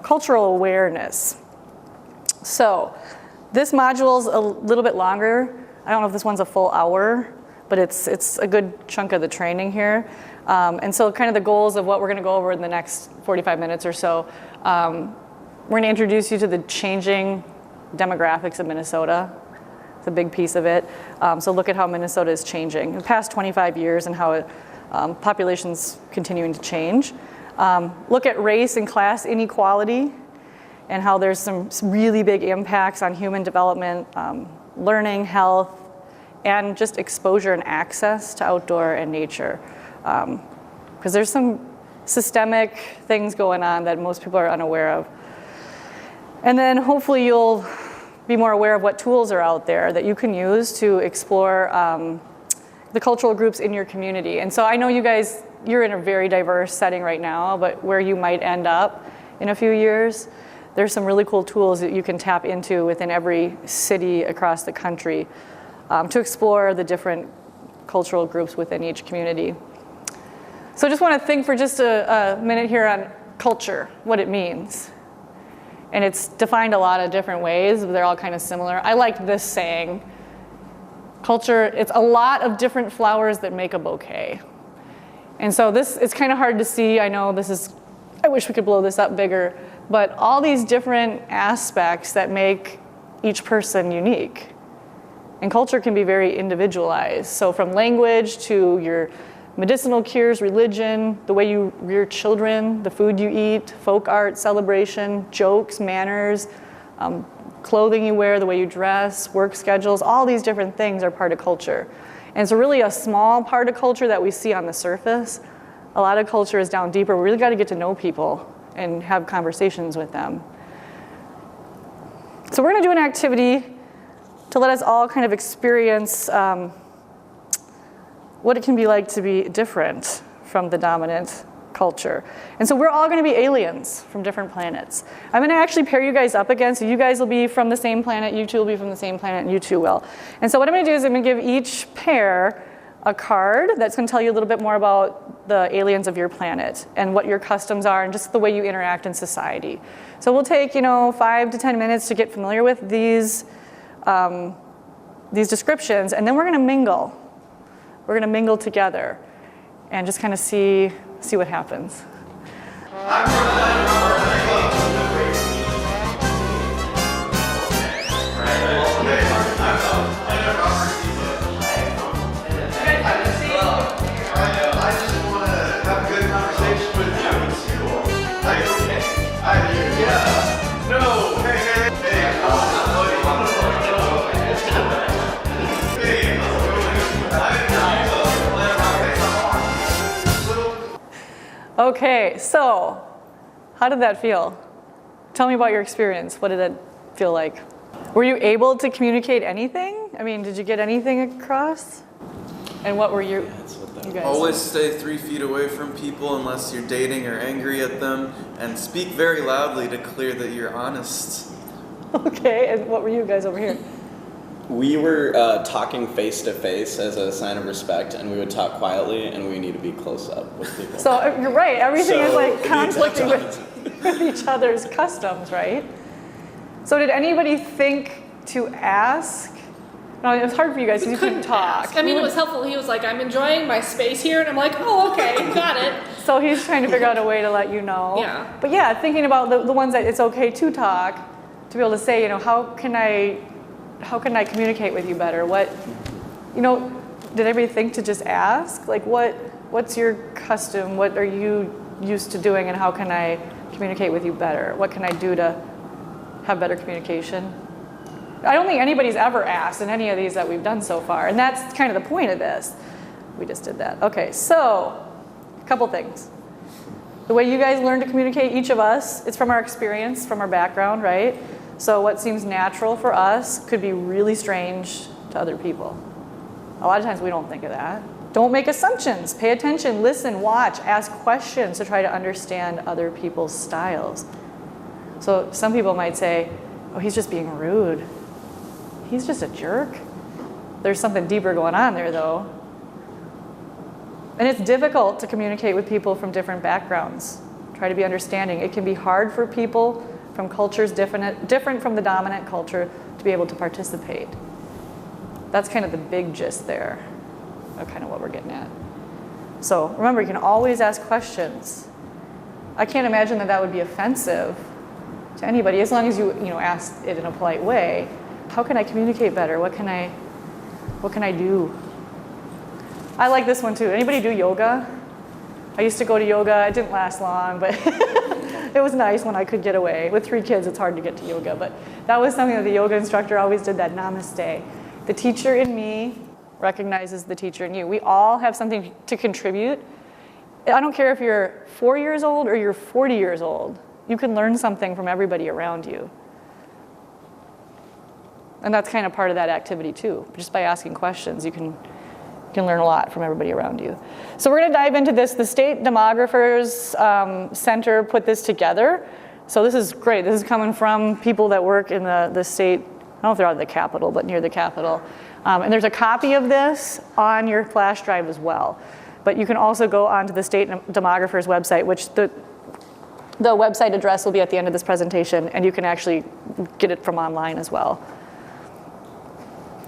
cultural awareness. So this module's a little bit longer. I don't know if this one's a full hour, but it's a good chunk of the training here. And so kind of the goals of what we're gonna go over in the next 45 minutes or so. We're gonna introduce you to the changing demographics of Minnesota. It's a big piece of it. So look at how Minnesota is changing in the past 25 years and how population's continuing to change. Look at race and class inequality and how there's some really big impacts on human development, learning, health, and just exposure and access to outdoor and nature. Because there's some systemic things going on that most people are unaware of. And then hopefully you'll be more aware of what tools are out there that you can use to explore the cultural groups in your community. And so I know you guys, you're in a very diverse setting right now, but where you might end up in a few years, there's some really cool tools that you can tap into within every city across the country to explore the different cultural groups within each community. So I just want to think for just a minute here on culture, what it means. And it's defined a lot of different ways, but they're all kind of similar. I like this saying, culture, it's a lot of different flowers that make a bouquet. And so this, it's kind of hard to see. I know this is, I wish we could blow this up bigger, but all these different aspects that make each person unique. And culture can be very individualized. So from language to your medicinal cures, religion, the way you rear children, the food you eat, folk art, celebration, jokes, manners, clothing you wear, the way you dress, work schedules, all these different things are part of culture. And it's really a small part of culture that we see on the surface. A lot of culture is down deeper. We really got to get to know people and have conversations with them. So we're going to do an activity to let us all kind of experience what it can be like to be different from the dominant culture. And so we're all going to be aliens from different planets. I'm going to actually pair you guys up again, so you guys will be from the same planet, you two will be from the same planet, and you two will. And so what I'm going to do is I'm going to give each pair a card that's going to tell you a little bit more about the aliens of your planet and what your customs are and just the way you interact in society. So we'll take 5 to 10 minutes to get familiar with these descriptions, and then we're going to mingle. We're going to mingle together and just kind of see what happens. Okay, so how did that feel? Tell me about your experience. What did it feel like? Were you able to communicate anything? I mean, did you get anything across? And what were you guys? Always stay 3 feet away from people unless you're dating or angry at them, and speak very loudly to clear that you're honest. Okay, and what were you guys over here? We were talking face to face as a sign of respect, and we would talk quietly, and we need to be close up with people. So you're right, everything is like conflicting with each other's customs, right? So did anybody think to ask? No, it was hard for you guys because you couldn't talk. Ask. I mean, it was helpful. He was like, I'm enjoying my space here, and I'm like, oh, okay, got it. So he's trying to figure out a way to let you know. Yeah. But yeah, thinking about the ones that it's okay to talk, to be able to say, how can I communicate with you better? What, did everybody think to just ask? Like, what's your custom? What are you used to doing, and how can I communicate with you better? What can I do to have better communication? I don't think anybody's ever asked in any of these that we've done so far, and that's kind of the point of this. We just did that. Okay, so a couple things. The way you guys learn to communicate, each of us, it's from our experience, from our background, right? So what seems natural for us could be really strange to other people. A lot of times we don't think of that. Don't make assumptions. Pay attention, listen, watch, ask questions to try to understand other people's styles. So some people might say, oh, he's just being rude. He's just a jerk. There's something deeper going on there, though. And it's difficult to communicate with people from different backgrounds. Try to be understanding. It can be hard for people from cultures different from the dominant culture to be able to participate. That's kind of the big gist there of kind of what we're getting at. So remember, you can always ask questions. I can't imagine that that would be offensive to anybody, as long as you ask it in a polite way. How can I communicate better? What can I do? I like this one too. Anybody do yoga? I used to go to yoga. It didn't last long, but it was nice when I could get away. With 3 kids, it's hard to get to yoga, but that was something that the yoga instructor always did, that namaste. The teacher in me recognizes the teacher in you. We all have something to contribute. I don't care if you're 4 years old or you're 40 years old. You can learn something from everybody around you. And that's kind of part of that activity too. Just by asking questions, you can learn a lot from everybody around you. So we're going to dive into this. The State Demographers Center put this together. So this is great. This is coming from people that work in the state. I don't know if they're out of the Capitol, but near the Capitol. And there's a copy of this on your flash drive as well. But you can also go onto the State Demographers website, which the website address will be at the end of this presentation, and you can actually get it from online as well.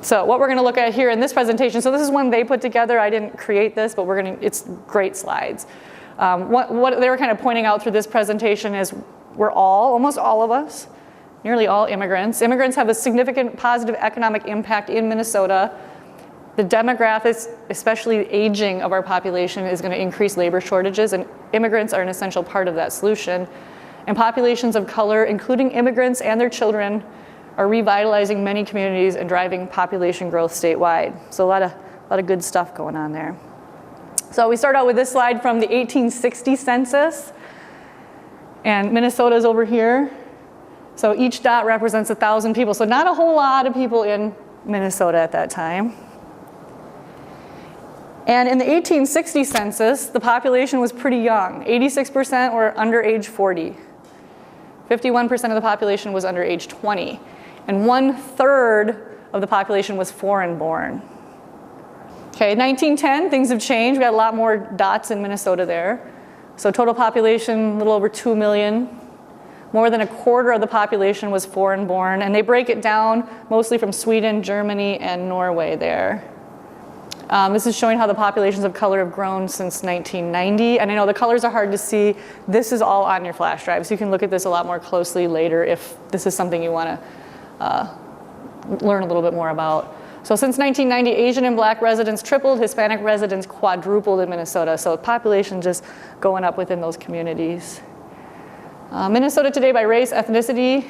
So what we're going to look at here in this presentation, so this is one they put together. I didn't create this, but it's great slides. What they were kind of pointing out through this presentation is almost all of us, nearly all immigrants. Immigrants have a significant positive economic impact in Minnesota. The demographics, especially the aging of our population, is going to increase labor shortages, and immigrants are an essential part of that solution. And populations of color, including immigrants and their children, are revitalizing many communities and driving population growth statewide. So a lot of good stuff going on there. So we start out with this slide from the 1860 census, and Minnesota's over here. So each dot represents 1,000 people. So not a whole lot of people in Minnesota at that time. And in the 1860 census, the population was pretty young. 86% were under age 40. 51% of the population was under age 20. And 1/3 of the population was foreign born. Okay, 1910, things have changed. We got a lot more dots in Minnesota there. So total population, a little over 2 million. More than 1/4 of the population was foreign born. And they break it down mostly from Sweden, Germany, and Norway there. This is showing how the populations of color have grown since 1990. And I know the colors are hard to see. This is all on your flash drive, so you can look at this a lot more closely later if this is something you want to learn a little bit more about. So since 1990, Asian and Black residents tripled, Hispanic residents quadrupled in Minnesota. So population just going up within those communities. Minnesota today by race, ethnicity,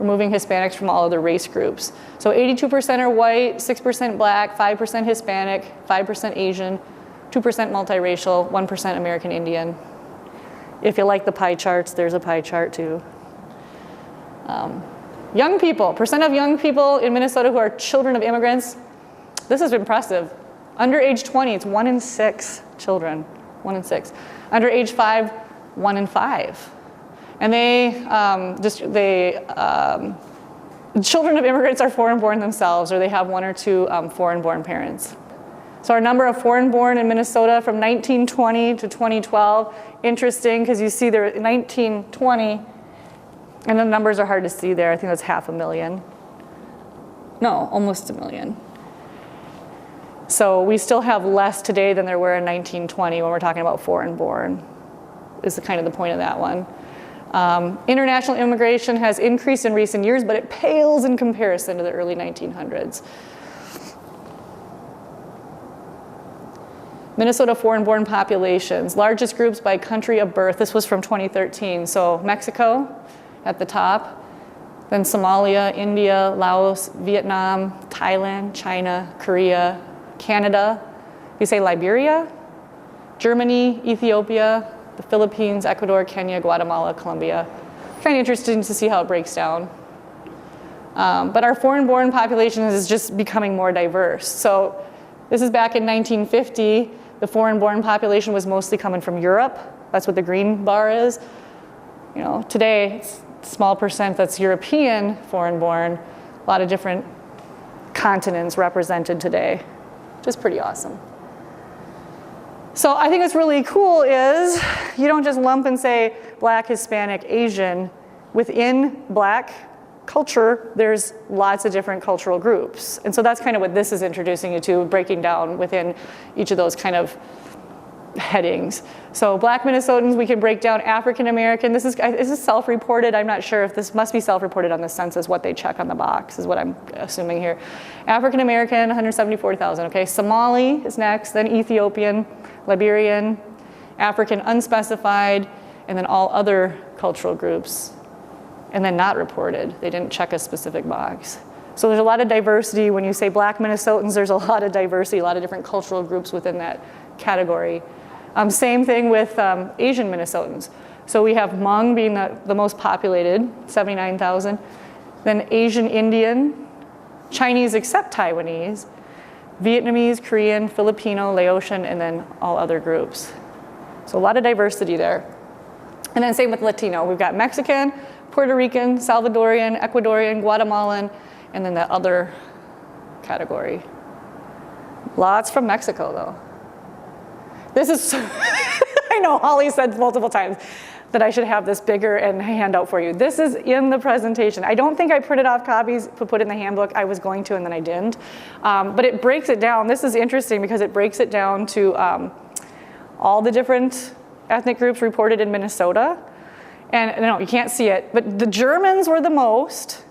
removing Hispanics from all other race groups. So 82% are white, 6% Black, 5% Hispanic, 5% Asian, 2% multiracial, 1% American Indian. If you like the pie charts, there's a pie chart too. Young people, percent of young people in Minnesota who are children of immigrants, this is impressive. Under age 20, it's 1 in 6 children, 1 in 6. Under age 5, 1 in 5. And children of immigrants are foreign born themselves, or they have 1 or 2 foreign born parents. So our number of foreign born in Minnesota from 1920 to 2012, interesting because you see there 1920, and the numbers are hard to see there. I think that's 500,000. No, almost 1 million. So we still have less today than there were in 1920 when we're talking about foreign born, is the kind of the point of that one. International immigration has increased in recent years, but it pales in comparison to the early 1900s. Minnesota foreign-born populations, largest groups by country of birth. This was from 2013. So Mexico at the top, then Somalia, India, Laos, Vietnam, Thailand, China, Korea, Canada. You say Liberia, Germany, Ethiopia, the Philippines, Ecuador, Kenya, Guatemala, Colombia. Kind of interesting to see how it breaks down. But our foreign-born population is just becoming more diverse. So this is back in 1950. The foreign-born population was mostly coming from Europe. That's what the green bar is. You know, today, it's a small percent that's European foreign-born. A lot of different continents represented today, which is pretty awesome. So I think what's really cool is you don't just lump and say Black, Hispanic, Asian. Within Black culture, there's lots of different cultural groups. And so that's kind of what this is introducing you to, breaking down within each of those kind of headings. So Black Minnesotans, we can break down African American. This is self-reported. I'm not sure if this must be self-reported on the census, what they check on the box is what I'm assuming here. African American, 174,000, okay. Somali is next, then Ethiopian, Liberian, African unspecified, and then all other cultural groups. And then not reported. They didn't check a specific box. So there's a lot of diversity. When you say Black Minnesotans, there's a lot of diversity, a lot of different cultural groups within that category. Same thing with Asian Minnesotans. So we have Hmong being the most populated, 79,000. Then Asian Indian, Chinese except Taiwanese, Vietnamese, Korean, Filipino, Laotian, and then all other groups. So a lot of diversity there. And then same with Latino. We've got Mexican, Puerto Rican, Salvadorian, Ecuadorian, Guatemalan, and then the other category. Lots from Mexico, though. This is, I know Holly said multiple times that I should have this bigger and hand out for you. This is in the presentation. I don't think I printed off copies to put in the handbook. I was going to, and then I didn't. But it breaks it down. This is interesting because it breaks it down to all the different ethnic groups reported in Minnesota. And no, you can't see it, but the Germans were the most.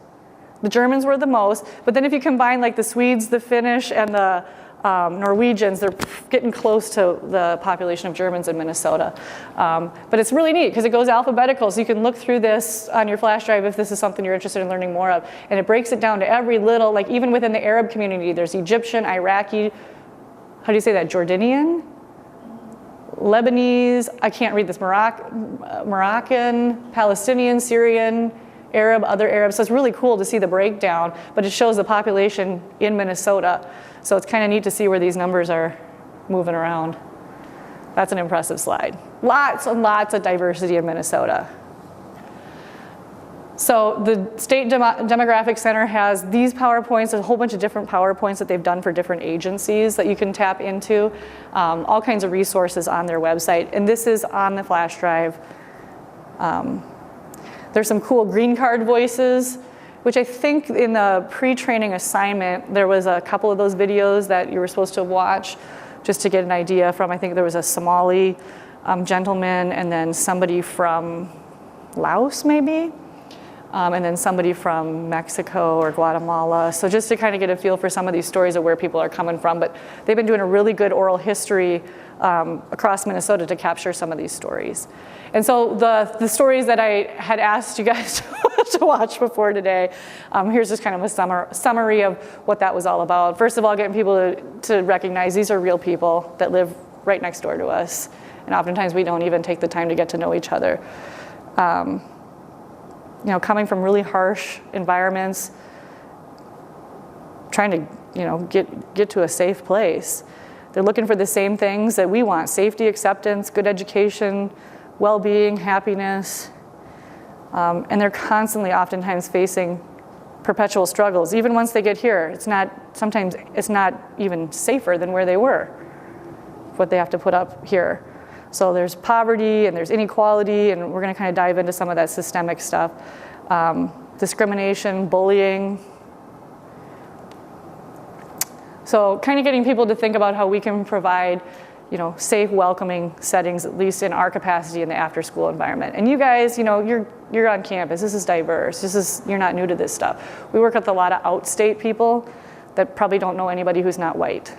The Germans were the most. But then if you combine like the Swedes, the Finnish, and the Norwegians, they're getting close to the population of Germans in Minnesota. But it's really neat because it goes alphabetical, so you can look through this on your flash drive if this is something you're interested in learning more of. And it breaks it down to every little, like even within the Arab community, there's Egyptian, Iraqi, how do you say that, Jordanian? Lebanese, I can't read this, Moroccan, Palestinian, Syrian, Arab, other Arabs. So it's really cool to see the breakdown, but it shows the population in Minnesota. So it's kind of neat to see where these numbers are moving around. That's an impressive slide. Lots and lots of diversity in Minnesota. So the State Demographic Center has these PowerPoints, a whole bunch of different PowerPoints that they've done for different agencies that you can tap into, all kinds of resources on their website. And this is on the flash drive. There's some cool green card voices, which I think in the pre-training assignment, there was a couple of those videos that you were supposed to watch just to get an idea from. I think there was a Somali gentleman and then somebody from Laos maybe. And then somebody from Mexico or Guatemala. So just to kind of get a feel for some of these stories of where people are coming from. But they've been doing a really good oral history across Minnesota to capture some of these stories. And so the stories that I had asked you guys to watch before today, here's just kind of a summary of what that was all about. First of all, getting people to recognize these are real people that live right next door to us. And oftentimes we don't even take the time to get to know each other. You know, coming from really harsh environments, trying to, you know, get to a safe place. They're looking for the same things that we want: safety, acceptance, good education, well-being, happiness. And they're constantly, oftentimes, facing perpetual struggles. Even once they get here, sometimes it's not even safer than where they were, what they have to put up here. So there's poverty and there's inequality, and we're going to kind of dive into some of that systemic stuff. Discrimination, bullying. So kind of getting people to think about how we can provide, you know, safe, welcoming settings, at least in our capacity in the after-school environment. And you guys, you know, you're on campus. This is diverse. You're not new to this stuff. We work with a lot of outstate people that probably don't know anybody who's not white,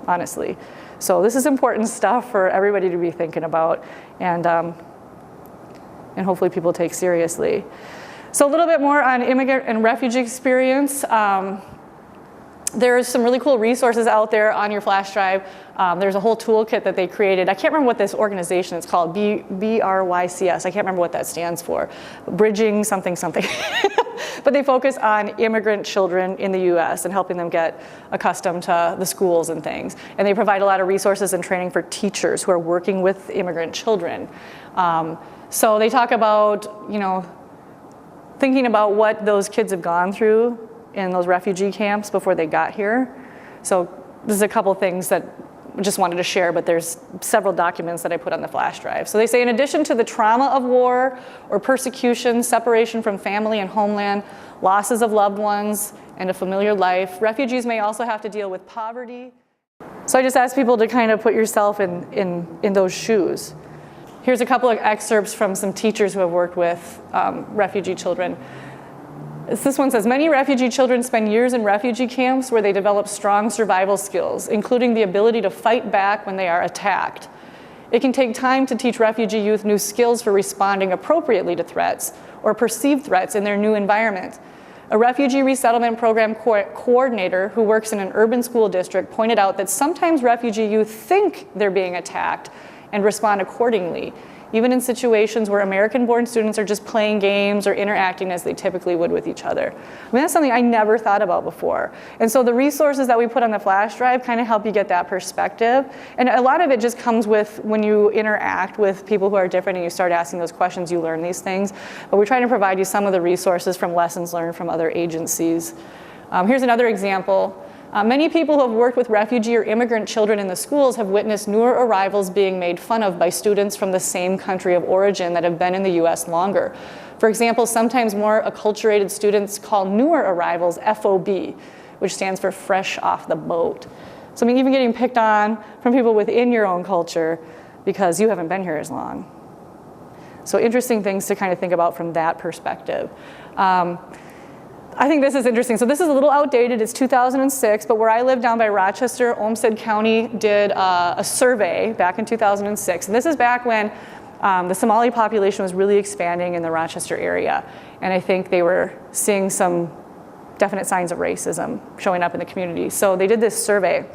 honestly. So this is important stuff for everybody to be thinking about, and hopefully people take seriously. So a little bit more on immigrant and refugee experience. There's some really cool resources out there on your flash drive. There's a whole toolkit that they created. I can't remember what this organization is called, BRYCS. I can't remember what that stands for. Bridging something something. But they focus on immigrant children in the US and helping them get accustomed to the schools and things. And they provide a lot of resources and training for teachers who are working with immigrant children. So they talk about, you know, thinking about what those kids have gone through in those refugee camps before they got here. So this is a couple things that just wanted to share, but there's several documents that I put on the flash drive. So they say, in addition to the trauma of war or persecution, separation from family and homeland, losses of loved ones, and a familiar life, refugees may also have to deal with poverty. So I just ask people to kind of put yourself in those shoes. Here's a couple of excerpts from some teachers who have worked with refugee children. This one says, many refugee children spend years in refugee camps where they develop strong survival skills, including the ability to fight back when they are attacked. It can take time to teach refugee youth new skills for responding appropriately to threats or perceived threats in their new environment. A refugee resettlement program coordinator who works in an urban school district pointed out that sometimes refugee youth think they're being attacked and respond accordingly, even in situations where American-born students are just playing games or interacting as they typically would with each other. I mean, that's something I never thought about before. And so the resources that we put on the flash drive kind of help you get that perspective. And a lot of it just comes with when you interact with people who are different and you start asking those questions, you learn these things. But we're trying to provide you some of the resources from lessons learned from other agencies. Here's another example. Many people who have worked with refugee or immigrant children in the schools have witnessed newer arrivals being made fun of by students from the same country of origin that have been in the US longer. For example, sometimes more acculturated students call newer arrivals FOB, which stands for fresh off the boat. So I mean, even getting picked on from people within your own culture because you haven't been here as long. So interesting things to kind of think about from that perspective. I think this is interesting. So this is a little outdated. It's 2006, but where I live down by Rochester, Olmsted County did a survey back in 2006. And this is back when the Somali population was really expanding in the Rochester area. And I think they were seeing some definite signs of racism showing up in the community. So they did this survey.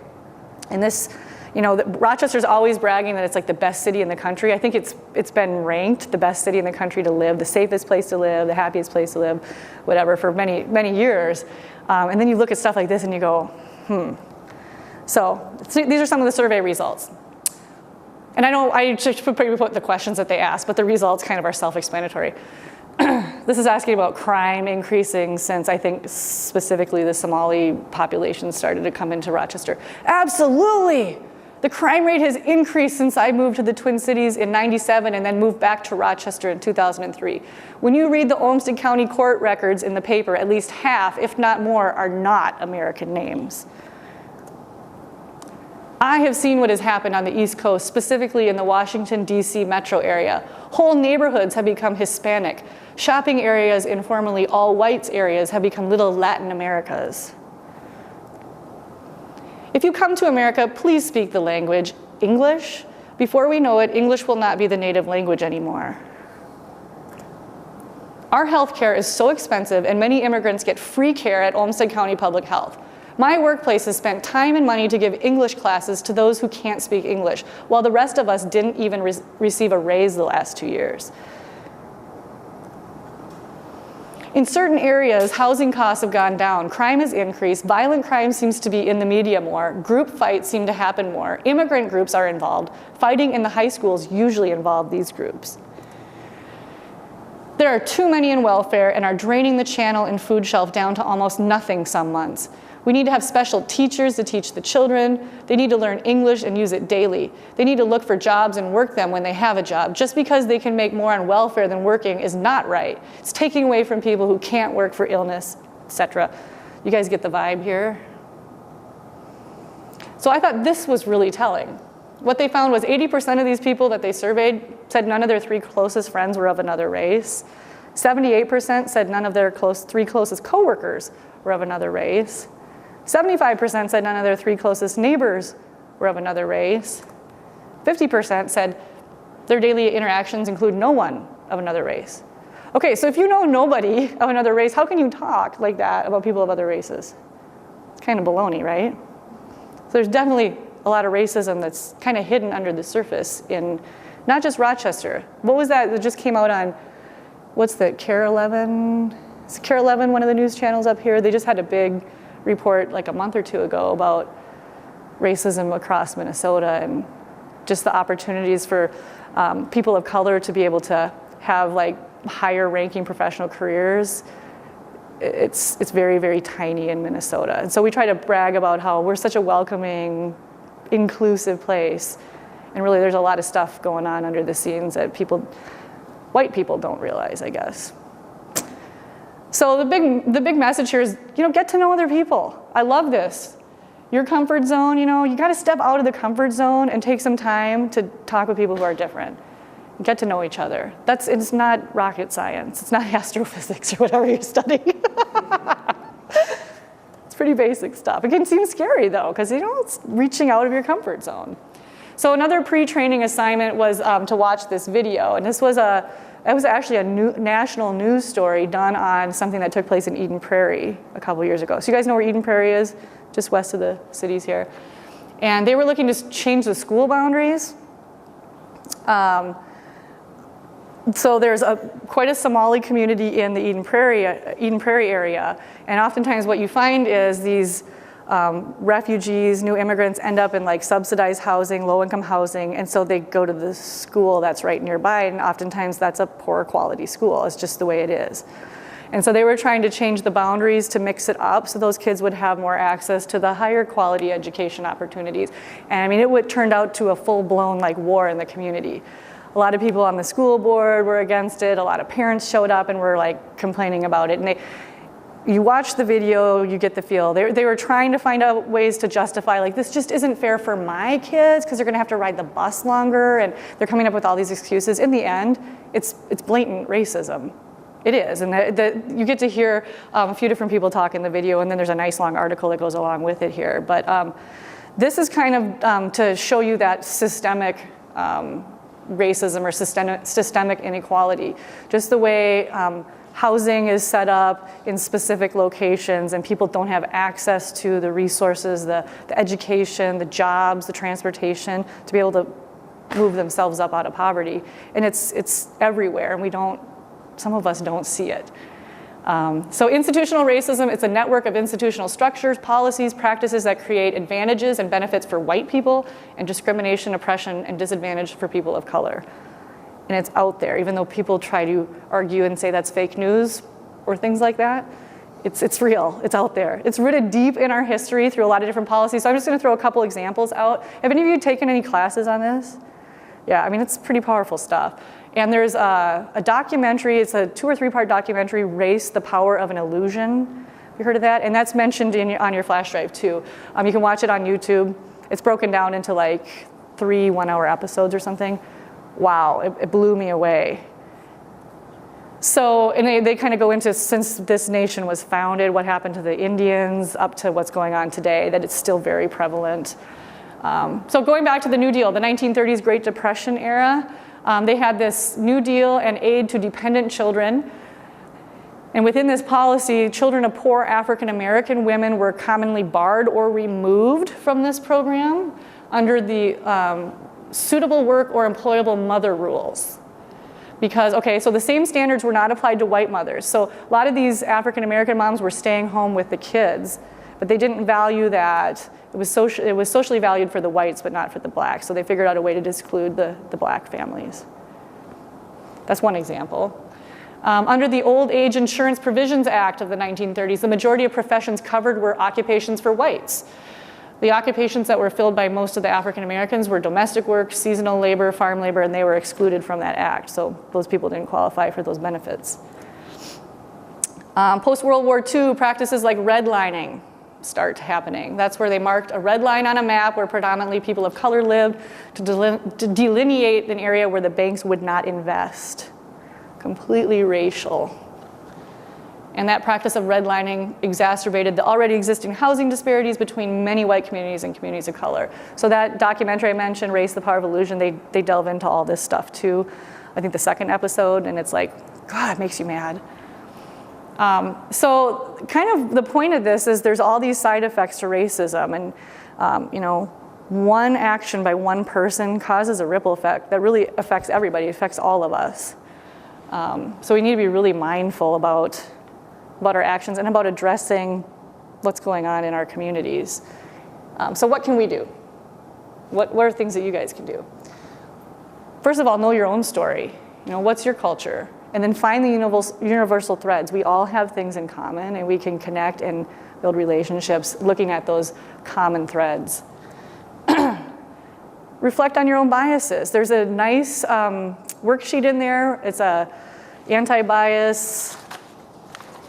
And this, you know, Rochester's always bragging that it's like the best city in the country. I think it's been ranked the best city in the country to live, the safest place to live, the happiest place to live, whatever, for many, many years. And then you look at stuff like this and you go, So these are some of the survey results. And I know I should probably put the questions that they asked, but the results kind of are self-explanatory. This is asking about crime increasing since I think specifically the Somali population started to come into Rochester. Absolutely! The crime rate has increased since I moved to the Twin Cities in '97 and then moved back to Rochester in 2003. When you read the Olmsted County court records in the paper, at least half, if not more, are not American names. I have seen what has happened on the East Coast, specifically in the Washington, D.C. metro area. Whole neighborhoods have become Hispanic. Shopping areas in formerly all whites areas have become little Latin Americas. If you come to America, please speak the language, English. Before we know it, English will not be the native language anymore. Our health care is so expensive and many immigrants get free care at Olmsted County Public Health. My workplace has spent time and money to give English classes to those who can't speak English, while the rest of us didn't even receive a raise the last 2 years. In certain areas, housing costs have gone down, crime has increased, violent crime seems to be in the media more, group fights seem to happen more, immigrant groups are involved, fighting in the high schools usually involve these groups. There are too many in welfare and are draining the channel and food shelf down to almost nothing some months. We need to have special teachers to teach the children. They need to learn English and use it daily. They need to look for jobs and work them when they have a job. Just because they can make more on welfare than working is not right. It's taking away from people who can't work for illness, etc. You guys get the vibe here? So I thought this was really telling. What they found was 80% of these people that they surveyed said none of their 3 closest friends were of another race. 78% said none of their 3 closest coworkers were of another race. 75% said none of their 3 closest neighbors were of another race. 50% said their daily interactions include no one of another race. Okay, so if you know nobody of another race, how can you talk like that about people of other races? It's kind of baloney, right? So there's definitely a lot of racism that's kind of hidden under the surface in not just Rochester. What was that just came out on, what's the, KARE 11? Is KARE 11 one of the news channels up here? They just had a big report like a month or 2 ago about racism across Minnesota and just the opportunities for people of color to be able to have like higher ranking professional careers. It's very, very tiny in Minnesota. And so we try to brag about how we're such a welcoming, inclusive place. And really, there's a lot of stuff going on under the scenes that white people don't realize, I guess. So the big message here is, get to know other people. I love this. Your comfort zone, you got to step out of the comfort zone and take some time to talk with people who are different. Get to know each other. It's not rocket science. It's not astrophysics or whatever you're studying. It's pretty basic stuff. It can seem scary though, because it's reaching out of your comfort zone. So another pre-training assignment was to watch this video, and it was actually a national news story done on something that took place in Eden Prairie a couple years ago. So you guys know where Eden Prairie is? Just west of the cities here. And they were looking to change the school boundaries. So there's quite a Somali community in the Eden Prairie area, and oftentimes what you find is these refugees, new immigrants end up in like subsidized housing, low-income housing, and so they go to the school that's right nearby, and oftentimes that's a poor quality school. It's just the way it is. And so they were trying to change the boundaries to mix it up so those kids would have more access to the higher quality education opportunities. And I mean, it turned out to a full-blown like war in the community. A lot of people on the school board were against it. A lot of parents showed up and were like complaining about it. And you watch the video, you get the feel. They were trying to find out ways to justify, like, this just isn't fair for my kids because they're gonna have to ride the bus longer, and they're coming up with all these excuses. In the end, it's blatant racism. It is, and you get to hear a few different people talk in the video, and then there's a nice long article that goes along with it here. But this is kind of to show you that systemic racism or systemic inequality. Just the way housing is set up in specific locations and people don't have access to the resources, the education, the jobs, the transportation to be able to move themselves up out of poverty. And it's everywhere, and some of us don't see it. So institutional racism, it's a network of institutional structures, policies, practices that create advantages and benefits for white people and discrimination, oppression, and disadvantage for people of color. And it's out there, even though people try to argue and say that's fake news or things like that. It's real, it's out there. It's rooted deep in our history through a lot of different policies. So I'm just gonna throw a couple examples out. Have any of you taken any classes on this? Yeah, I mean, it's pretty powerful stuff. And there's a documentary, it's a 2 or 3 part documentary, Race, the Power of an Illusion. Have you heard of that? And that's mentioned on your flash drive too. You can watch it on YouTube. It's broken down into like 3 one-hour episodes or something. Wow, it blew me away. So, and they kind of go into, since this nation was founded, what happened to the Indians, up to what's going on today, that it's still very prevalent. So going back to the New Deal, the 1930s Great Depression era, they had this New Deal and aid to dependent children. And within this policy, children of poor African American women were commonly barred or removed from this program under the suitable work or employable mother rules. Because, okay, so the same standards were not applied to white mothers. So a lot of these African American moms were staying home with the kids, but they didn't value that. It was socially valued for the whites, but not for the blacks. So they figured out a way to exclude the black families. That's one example. Under the Old Age Insurance Provisions Act of the 1930s, the majority of professions covered were occupations for whites. The occupations that were filled by most of the African Americans were domestic work, seasonal labor, farm labor, and they were excluded from that act. So those people didn't qualify for those benefits. Post-World War II, practices like redlining start happening. That's where they marked a red line on a map where predominantly people of color lived to delineate an area where the banks would not invest. Completely racial. And that practice of redlining exacerbated the already existing housing disparities between many white communities and communities of color. So that documentary I mentioned, Race, the Power of Illusion, they delve into all this stuff too. I think the second episode, and it's like, God, it makes you mad. So kind of the point of this is there's all these side effects to racism, and one action by one person causes a ripple effect that really affects everybody, affects all of us. So we need to be really mindful about our actions and about addressing what's going on in our communities. So what can we do? What are things that you guys can do? First of all, know your own story. What's your culture? And then find the universal threads. We all have things in common, and we can connect and build relationships looking at those common threads. reflect on your own biases. There's a nice worksheet in there. It's a anti-bias,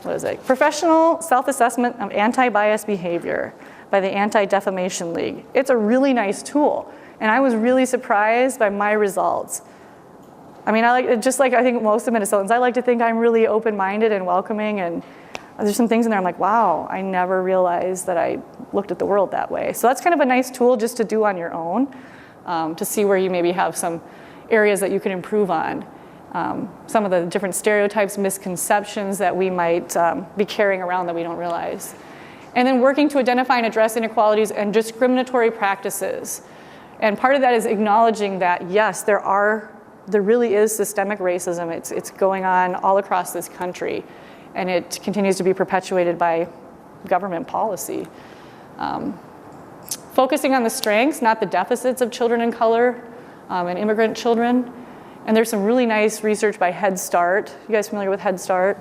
what is it? Professional self-assessment of anti-bias behavior by the Anti-Defamation League. It's a really nice tool, and I was really surprised by my results. I mean, just like I think most of Minnesotans, I like to think I'm really open-minded and welcoming, and there's some things in there I'm like, wow, I never realized that I looked at the world that way. So that's kind of a nice tool just to do on your own, to see where you maybe have some areas that you can improve on. Some of the different stereotypes, misconceptions that we might be carrying around that we don't realize. And then working to identify and address inequalities and discriminatory practices. And part of that is acknowledging that, yes, there really is systemic racism. It's going on all across this country, and it continues to be perpetuated by government policy. Focusing on the strengths, not the deficits of children of color and immigrant children. And there's some really nice research by Head Start. You guys familiar with Head Start?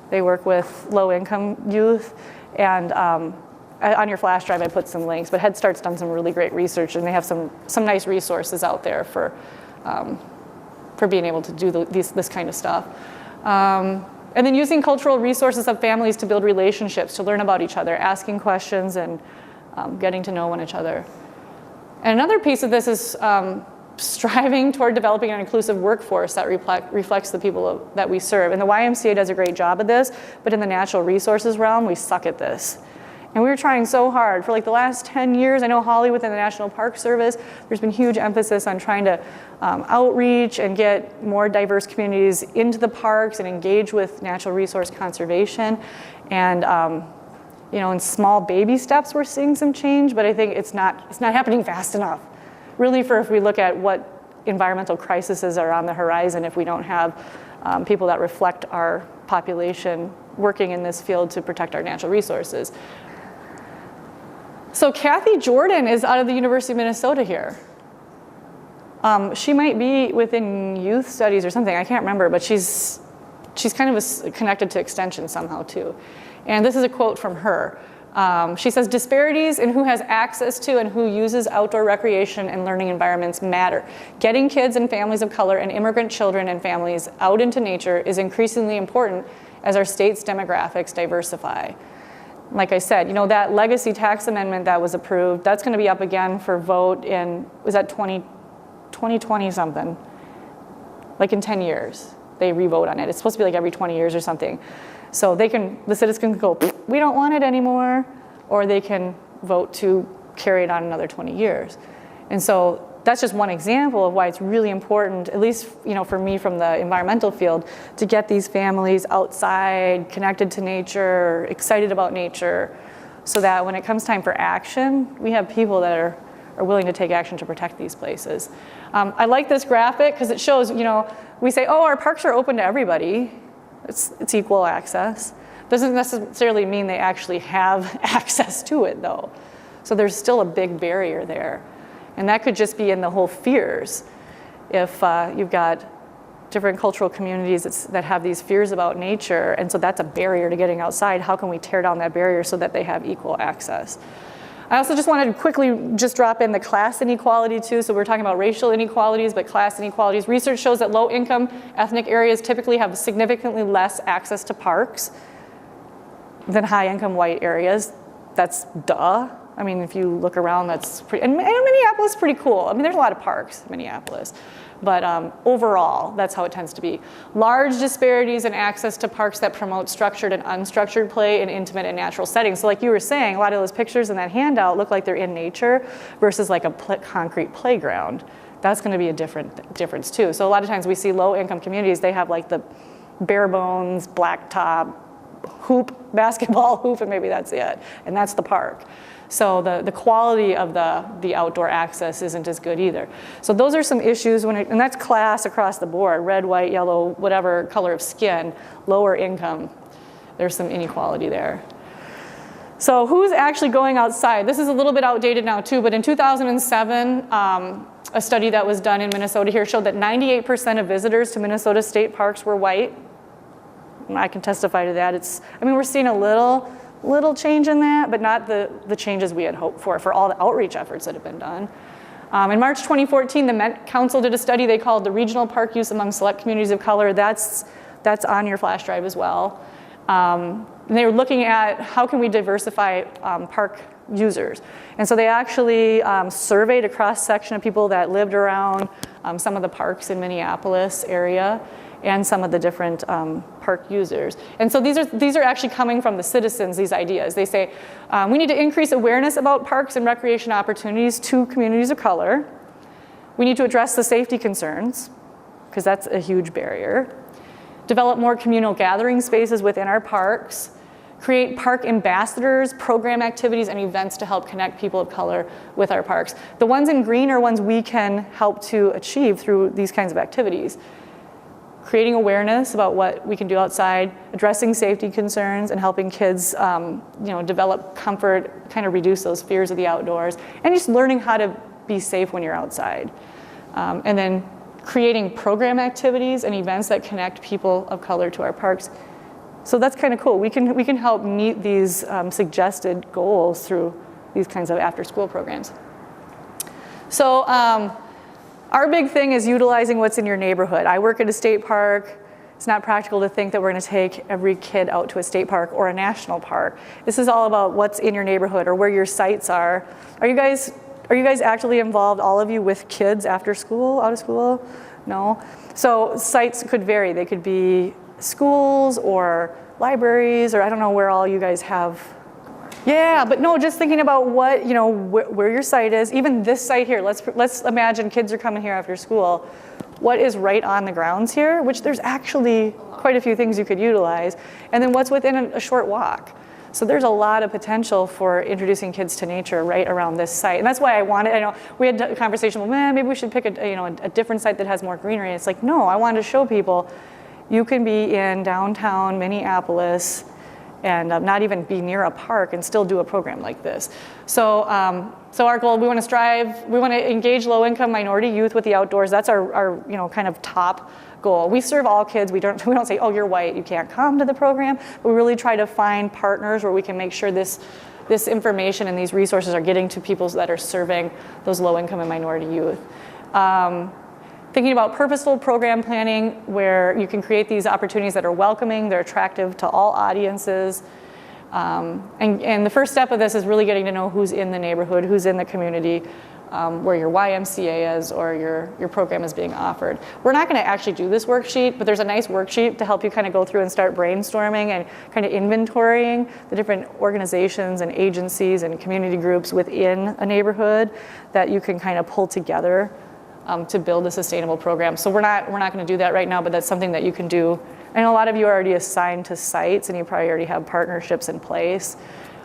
They work with low-income youth. And on your flash drive, I put some links. But Head Start's done some really great research, and they have some nice resources out there for being able to do this kind of stuff. And then using cultural resources of families to build relationships, to learn about each other, asking questions, and getting to know one another. And another piece of this is striving toward developing an inclusive workforce that reflects the people that we serve. And the YMCA does a great job of this, but in the natural resources realm, we suck at this. And we were trying so hard for like the last 10 years. I know Holly within the National Park Service, there's been huge emphasis on trying to outreach and get more diverse communities into the parks and engage with natural resource conservation. And in small baby steps, we're seeing some change, but I think it's not happening fast enough. Really, if we look at what environmental crises are on the horizon, if we don't have people that reflect our population working in this field to protect our natural resources. So Kathy Jordan is out of the University of Minnesota here. She might be within youth studies or something, I can't remember, but she's kind of connected to extension somehow too. And this is a quote from her. She says, disparities in who has access to and who uses outdoor recreation and learning environments matter. Getting kids and families of color and immigrant children and families out into nature is increasingly important as our state's demographics diversify. Like I said, that legacy tax amendment that was approved, that's going to be up again for vote in, was that 2020 something? Like in 10 years, they re-vote on it. It's supposed to be like every 20 years or something. So the citizens can go, we don't want it anymore, or they can vote to carry it on another 20 years. And so that's just one example of why it's really important, at least for me from the environmental field, to get these families outside, connected to nature, excited about nature, so that when it comes time for action, we have people that are willing to take action to protect these places. I like this graphic because it shows, we say, oh, our parks are open to everybody. It's equal access. Doesn't necessarily mean they actually have access to it, though. So there's still a big barrier there. And that could just be in the whole fears. If you've got different cultural communities that have these fears about nature, and so that's a barrier to getting outside, how can we tear down that barrier so that they have equal access? I also just wanted to quickly just drop in the class inequality too. So we're talking about racial inequalities, but class inequalities. Research shows that low-income ethnic areas typically have significantly less access to parks than high-income white areas. That's duh. I mean, if you look around, that's pretty, and Minneapolis is pretty cool. I mean, there's a lot of parks in Minneapolis. But overall, that's how it tends to be. Large disparities in access to parks that promote structured and unstructured play in intimate and natural settings. So like you were saying, a lot of those pictures in that handout look like they're in nature versus like a concrete playground. That's gonna be a difference too. So a lot of times we see low-income communities, they have like the bare bones, blacktop, hoop, basketball hoop, and maybe that's it. And that's the park. So the quality of the outdoor access isn't as good either. So those are some issues, and that's class across the board, red, white, yellow, whatever color of skin, lower income. There's some inequality there. So who's actually going outside? This is a little bit outdated now too, but in 2007, a study that was done in Minnesota here showed that 98% of visitors to Minnesota state parks were white. And I can testify to that. We're seeing a little change in that, but not the changes we had hoped for all the outreach efforts that have been done. In March 2014, the Met Council did a study they called the Regional Park Use Among Select Communities of Color. That's on your flash drive as well. And they were looking at how can we diversify park users. And so they actually surveyed a cross-section of people that lived around some of the parks in Minneapolis area and some of the different park users. And so these are actually coming from the citizens, these ideas. They say, we need to increase awareness about parks and recreation opportunities to communities of color. We need to address the safety concerns, because that's a huge barrier. Develop more communal gathering spaces within our parks. Create park ambassadors, program activities, and events to help connect people of color with our parks. The ones in green are ones we can help to achieve through these kinds of activities. Creating awareness about what we can do outside, addressing safety concerns, and helping kids develop comfort, kind of reduce those fears of the outdoors, and just learning how to be safe when you're outside. And then creating program activities and events that connect people of color to our parks. So that's kind of cool. We can help meet these suggested goals through these kinds of after-school programs. So our big thing is utilizing what's in your neighborhood. I work at a state park. It's not practical to think that we're going to take every kid out to a state park or a national park. This is all about what's in your neighborhood or where your sites are. Are you guys actually involved, all of you, with kids after school, out of school? No? So sites could vary. They could be schools or libraries, or I don't know where all you guys have. Yeah, but no, just thinking about what, where your site is. Even this site here, let's imagine kids are coming here after school. What is right on the grounds here, which there's actually quite a few things you could utilize. And then what's within a short walk. So there's a lot of potential for introducing kids to nature right around this site. And that's why I know we had a conversation, well, man, maybe we should pick a different site that has more greenery. It's like, no, I wanted to show people you can be in downtown Minneapolis and not even be near a park and still do a program like this. So our goal, we want to engage low-income minority youth with the outdoors. That's our kind of top goal. We serve all kids. We don't say, oh, you're white, you can't come to the program. But we really try to find partners where we can make sure this information and these resources are getting to people that are serving those low-income and minority youth. Thinking about purposeful program planning where you can create these opportunities that are welcoming, they're attractive to all audiences. And the first step of this is really getting to know who's in the neighborhood, who's in the community, where your YMCA is or your program is being offered. We're not going to actually do this worksheet, but there's a nice worksheet to help you kind of go through and start brainstorming and kind of inventorying the different organizations and agencies and community groups within a neighborhood that you can kind of pull together to build a sustainable program. So we're not going to do that right now, but that's something that you can do. I know a lot of you are already assigned to sites and you probably already have partnerships in place.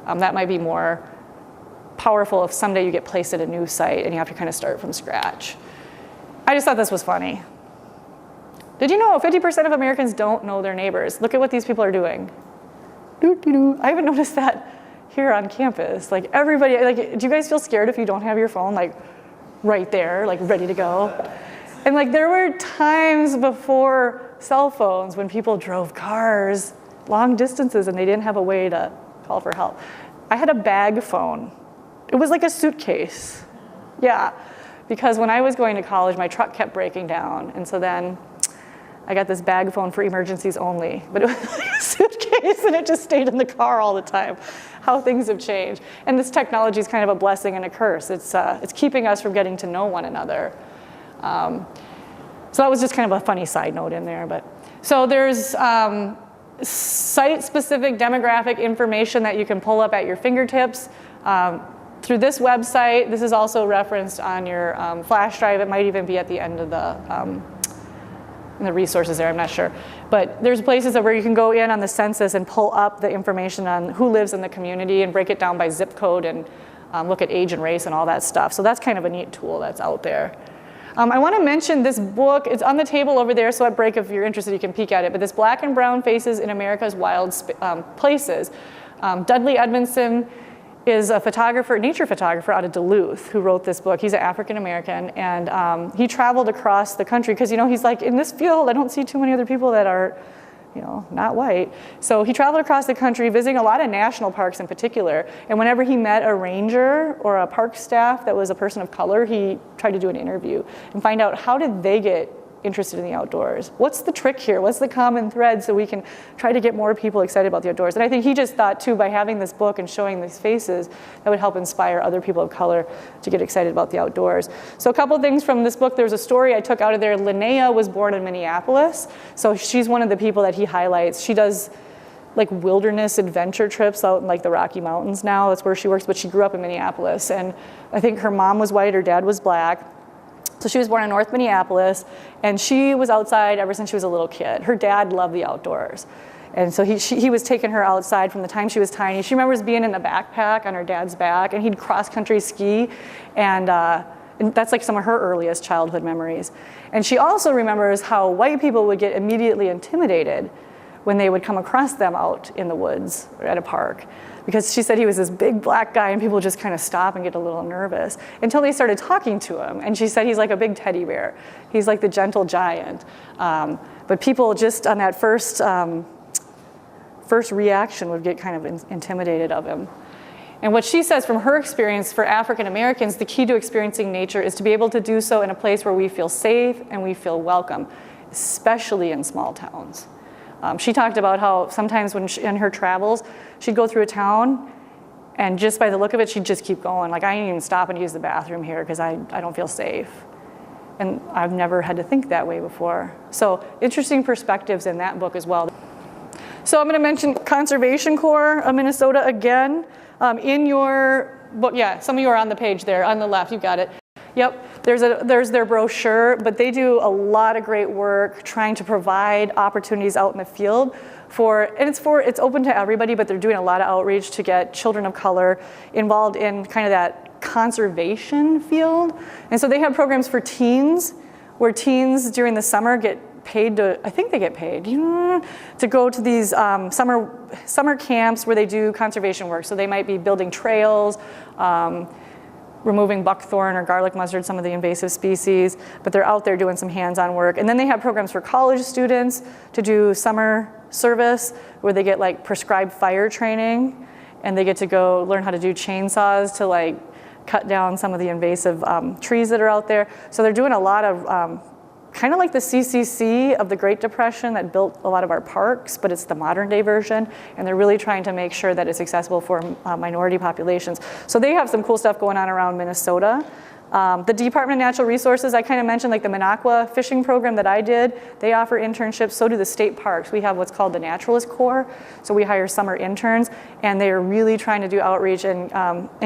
That might be more powerful if someday you get placed at a new site and you have to kind of start from scratch. I just thought this was funny. Did you know 50% of Americans don't know their neighbors? Look at what these people are doing. I haven't noticed that here on campus. Like everybody, do you guys feel scared if you don't have your phone right there, ready to go? And there were times before cell phones when people drove cars long distances and they didn't have a way to call for help. I had a bag phone. It was like a suitcase. Yeah, because when I was going to college, my truck kept breaking down. And so then I got this bag phone for emergencies only. But it was like a suitcase and it just stayed in the car all the time. How things have changed. And this technology is kind of a blessing and a curse. It's keeping us from getting to know one another. So that was just kind of a funny side note in there. So there's site-specific demographic information that you can pull up at your fingertips. Through this website, this is also referenced on your flash drive. It might even be at the end of the resources there, I'm not sure. But there's places where you can go in on the census and pull up the information on who lives in the community and break it down by zip code and look at age and race and all that stuff. So that's kind of a neat tool that's out there. I want to mention this book. It's on the table over there, so at break, if you're interested, you can peek at it. But this Black and Brown Faces in America's Wild Places. Dudley Edmondson is a photographer, nature photographer out of Duluth who wrote this book. He's an African American, and he traveled across the country because he's like, in this field, I don't see too many other people that are not white. So he traveled across the country, visiting a lot of national parks in particular. And whenever he met a ranger or a park staff that was a person of color, he tried to do an interview and find out how did they get interested in the outdoors. What's the trick here? What's the common thread so we can try to get more people excited about the outdoors? And I think he just thought too, by having this book and showing these faces, that would help inspire other people of color to get excited about the outdoors. So a couple things from this book. There's a story I took out of there. Linnea was born in Minneapolis. So she's one of the people that he highlights. She does like wilderness adventure trips out in like the Rocky Mountains now. That's where she works, but she grew up in Minneapolis. And I think her mom was white, her dad was black. So she was born in North Minneapolis, and she was outside ever since she was a little kid. Her dad loved the outdoors. And so he was taking her outside from the time she was tiny. She remembers being in a backpack on her dad's back, and he'd cross-country ski, and that's like some of her earliest childhood memories. And she also remembers how white people would get immediately intimidated when they would come across them out in the woods or at a park. Because she said he was this big black guy and people would just kind of stop and get a little nervous until they started talking to him. And she said he's like a big teddy bear. He's like the gentle giant. But people just on that first reaction would get kind of intimidated of him. And what she says from her experience for African Americans, the key to experiencing nature is to be able to do so in a place where we feel safe and we feel welcome, especially in small towns. She talked about how sometimes when in her travels, she'd go through a town and just by the look of it, she'd just keep going. Like, I didn't even stop and use the bathroom here because I don't feel safe. And I've never had to think that way before. So interesting perspectives in that book as well. So I'm going to mention Conservation Corps of Minnesota again. In your book, yeah, some of you are on the page there, on the left, you got it. Yep, there's their brochure, but they do a lot of great work trying to provide opportunities out in the field it's open to everybody, but they're doing a lot of outreach to get children of color involved in kind of that conservation field. And so they have programs for teens, where teens during the summer get paid to, I think they get paid, to go to these summer camps where they do conservation work. So they might be building trails, removing buckthorn or garlic mustard, some of the invasive species, but they're out there doing some hands-on work. And then they have programs for college students to do summer service where they get like prescribed fire training and they get to go learn how to do chainsaws to like cut down some of the invasive trees that are out there. So they're doing a lot of kind of like the CCC of the Great Depression that built a lot of our parks, but it's the modern day version, and they're really trying to make sure that it's accessible for minority populations. So they have some cool stuff going on around Minnesota. The Department of Natural Resources, I kind of mentioned like the Minocqua fishing program that I did, they offer internships, so do the state parks. We have what's called the Naturalist Corps, so we hire summer interns, and they are really trying to do outreach and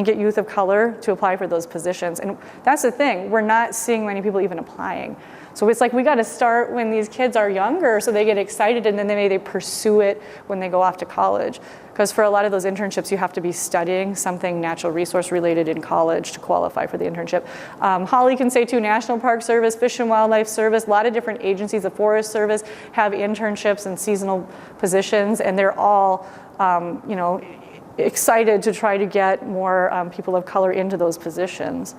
get youth of color to apply for those positions. And that's the thing, we're not seeing many people even applying. So it's like we got to start when these kids are younger so they get excited and then they pursue it when they go off to college. Because for a lot of those internships, you have to be studying something natural resource related in college to qualify for the internship. Holly can say too, National Park Service, Fish and Wildlife Service, a lot of different agencies, the Forest Service have internships and seasonal positions, and they're all excited to try to get more people of color into those positions.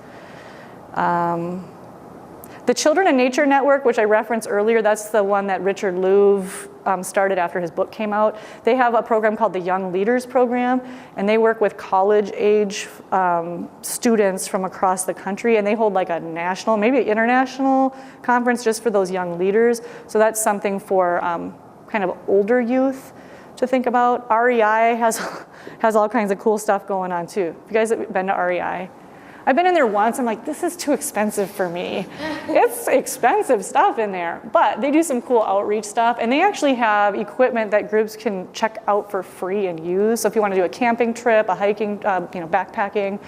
The Children in Nature Network, which I referenced earlier, that's the one that Richard Louv started after his book came out. They have a program called the Young Leaders Program, and they work with college-age students from across the country, and they hold like a national, maybe an international conference just for those young leaders. So that's something for kind of older youth to think about. REI has all kinds of cool stuff going on too. Have you guys been to REI? I've been in there once, I'm like, this is too expensive for me. It's expensive stuff in there, but they do some cool outreach stuff, and they actually have equipment that groups can check out for free and use. So if you want to do a camping trip, a hiking, backpacking,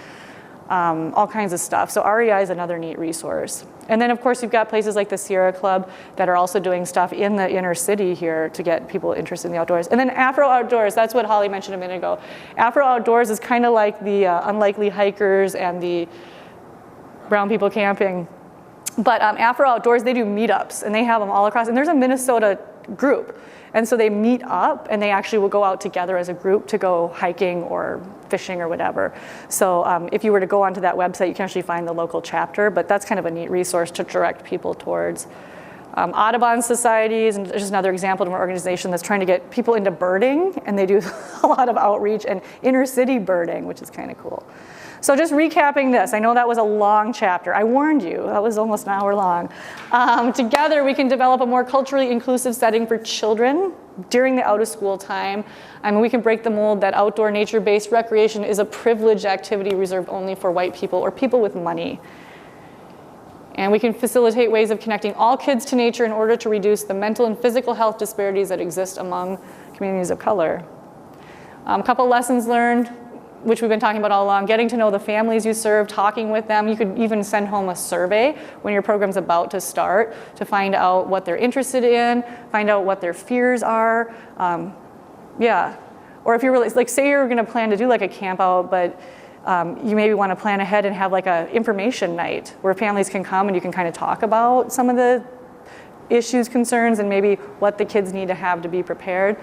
all kinds of stuff. So REI is another neat resource. And then of course you've got places like the Sierra Club that are also doing stuff in the inner city here to get people interested in the outdoors. And then Afro Outdoors, that's what Holly mentioned a minute ago. Afro Outdoors is kind of like the Unlikely Hikers and the Brown People Camping. But Afro Outdoors, they do meetups, and they have them all across. And there's a Minnesota group. And so they meet up, and they actually will go out together as a group to go hiking or fishing or whatever. So if you were to go onto that website, you can actually find the local chapter, but that's kind of a neat resource to direct people towards. Audubon societies, and just another example of an organization that's trying to get people into birding, and they do a lot of outreach and inner city birding, which is kind of cool. So just recapping this, I know that was a long chapter. I warned you, that was almost an hour long. Together we can develop a more culturally inclusive setting for children during the out of school time. I mean, we can break the mold that outdoor nature-based recreation is a privileged activity reserved only for white people or people with money. And we can facilitate ways of connecting all kids to nature in order to reduce the mental and physical health disparities that exist among communities of color. A couple lessons learned, which we've been talking about all along, getting to know the families you serve, talking with them. You could even send home a survey when your program's about to start to find out what they're interested in, find out what their fears are. Or if you're really, like say you're gonna plan to do like a camp out, but you maybe want to plan ahead and have like a information night where families can come and you can kind of talk about some of the issues, concerns, and maybe what the kids need to have to be prepared.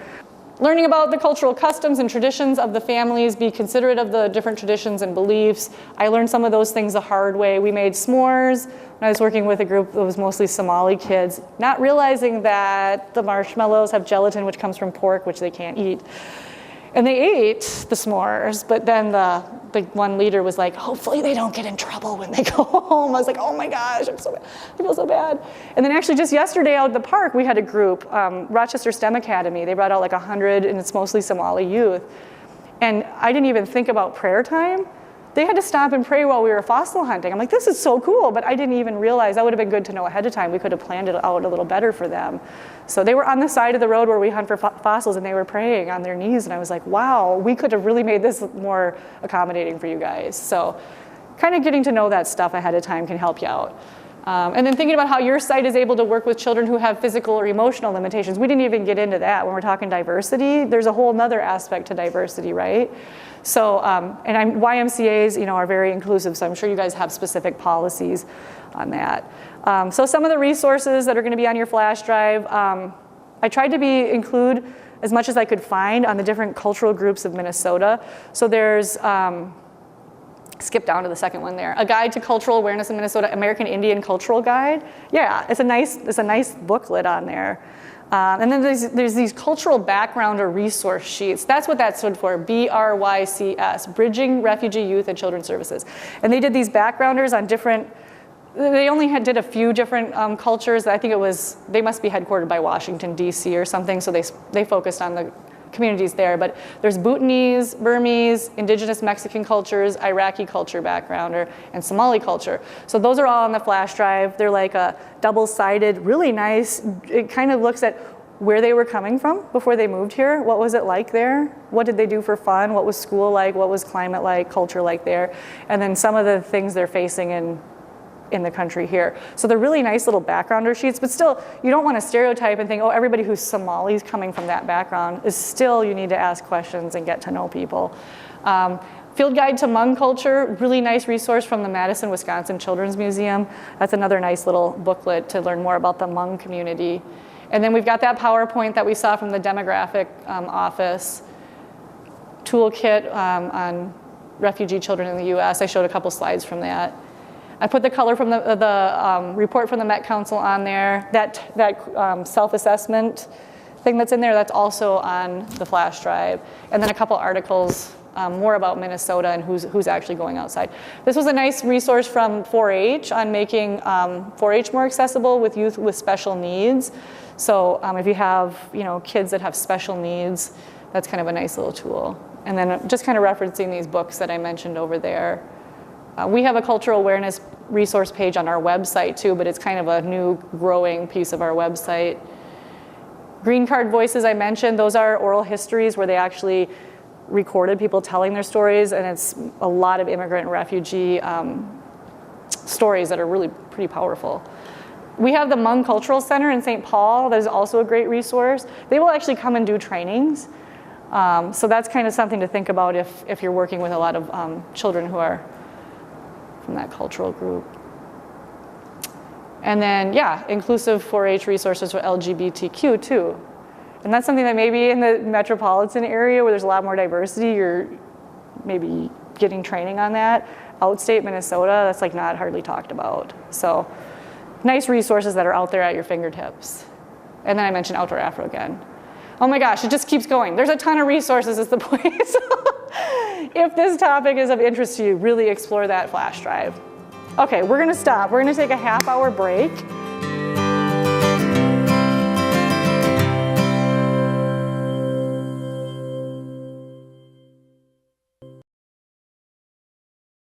Learning about the cultural customs and traditions of the families, be considerate of the different traditions and beliefs. I learned some of those things the hard way. We made s'mores when I was working with a group that was mostly Somali kids, not realizing that the marshmallows have gelatin, which comes from pork, which they can't eat. And they ate the s'mores, but then the one leader was like, hopefully they don't get in trouble when they go home. I was like, oh my gosh, I feel so bad. And then actually just yesterday out at the park, we had a group, Rochester STEM Academy. They brought out like 100, and it's mostly Somali youth. And I didn't even think about prayer time. They had to stop and pray while we were fossil hunting. I'm like, this is so cool, but I didn't even realize. That would have been good to know ahead of time. We could have planned it out a little better for them. So they were on the side of the road where we hunt for fossils, and they were praying on their knees, and I was like, wow, we could have really made this more accommodating for you guys. So kind of getting to know that stuff ahead of time can help you out. And then thinking about how your site is able to work with children who have physical or emotional limitations. We didn't even get into that when we're talking diversity. There's a whole nother aspect to diversity, right? So, YMCAs, are very inclusive, so I'm sure you guys have specific policies on that. So some of the resources that are going to be on your flash drive, I tried to include as much as I could find on the different cultural groups of Minnesota. So there's, skip down to the second one there, A Guide to Cultural Awareness in Minnesota, American Indian Cultural Guide. Yeah, it's a nice booklet on there. And then there's these cultural background or resource sheets. That's what that stood for, BRYCS, Bridging Refugee Youth and Children's Services. And they did these backgrounders on they only did a few different cultures. I think they must be headquartered by Washington, D.C. or something, so they focused on the communities there. But there's Bhutanese, Burmese, indigenous Mexican cultures, Iraqi culture backgrounder, and Somali culture. So those are all on the flash drive. They're like a double-sided, really nice. It kind of looks at where they were coming from before they moved here. What was it like there? What did they do for fun? What was school like? What was climate like, culture like there? And then some of the things they're facing in the country here. So they're really nice little backgrounder sheets, but still, you don't want to stereotype and think, oh, everybody who's Somali is coming from that background. You need to ask questions and get to know people. Field Guide to Hmong Culture, really nice resource from the Madison, Wisconsin Children's Museum. That's another nice little booklet to learn more about the Hmong community. And then we've got that PowerPoint that we saw from the demographic office, toolkit on refugee children in the US. I showed a couple slides from that. I put the color from the report from the Met Council on there. That self-assessment thing that's in there, that's also on the flash drive. And then a couple articles more about Minnesota and who's actually going outside. This was a nice resource from 4-H on making 4-H more accessible with youth with special needs. So if you have kids that have special needs, that's kind of a nice little tool. And then just kind of referencing these books that I mentioned over there. We have a cultural awareness resource page on our website too, but it's kind of a new growing piece of our website. Green Card Voices I mentioned, those are oral histories where they actually recorded people telling their stories, and it's a lot of immigrant and refugee stories that are really pretty powerful. We have the Hmong Cultural Center in St. Paul that is also a great resource. They will actually come and do trainings. So that's kind of something to think about if you're working with a lot of children who are from that cultural group. And then, inclusive 4-H resources for LGBTQ too. And that's something that maybe in the metropolitan area where there's a lot more diversity, you're maybe getting training on that. Outstate Minnesota, that's like not hardly talked about. So nice resources that are out there at your fingertips. And then I mentioned Outdoor Afro again. Oh my gosh, it just keeps going. There's a ton of resources is the point. So if this topic is of interest to you, really explore that flash drive. Okay, we're gonna stop. We're gonna take a half-hour break.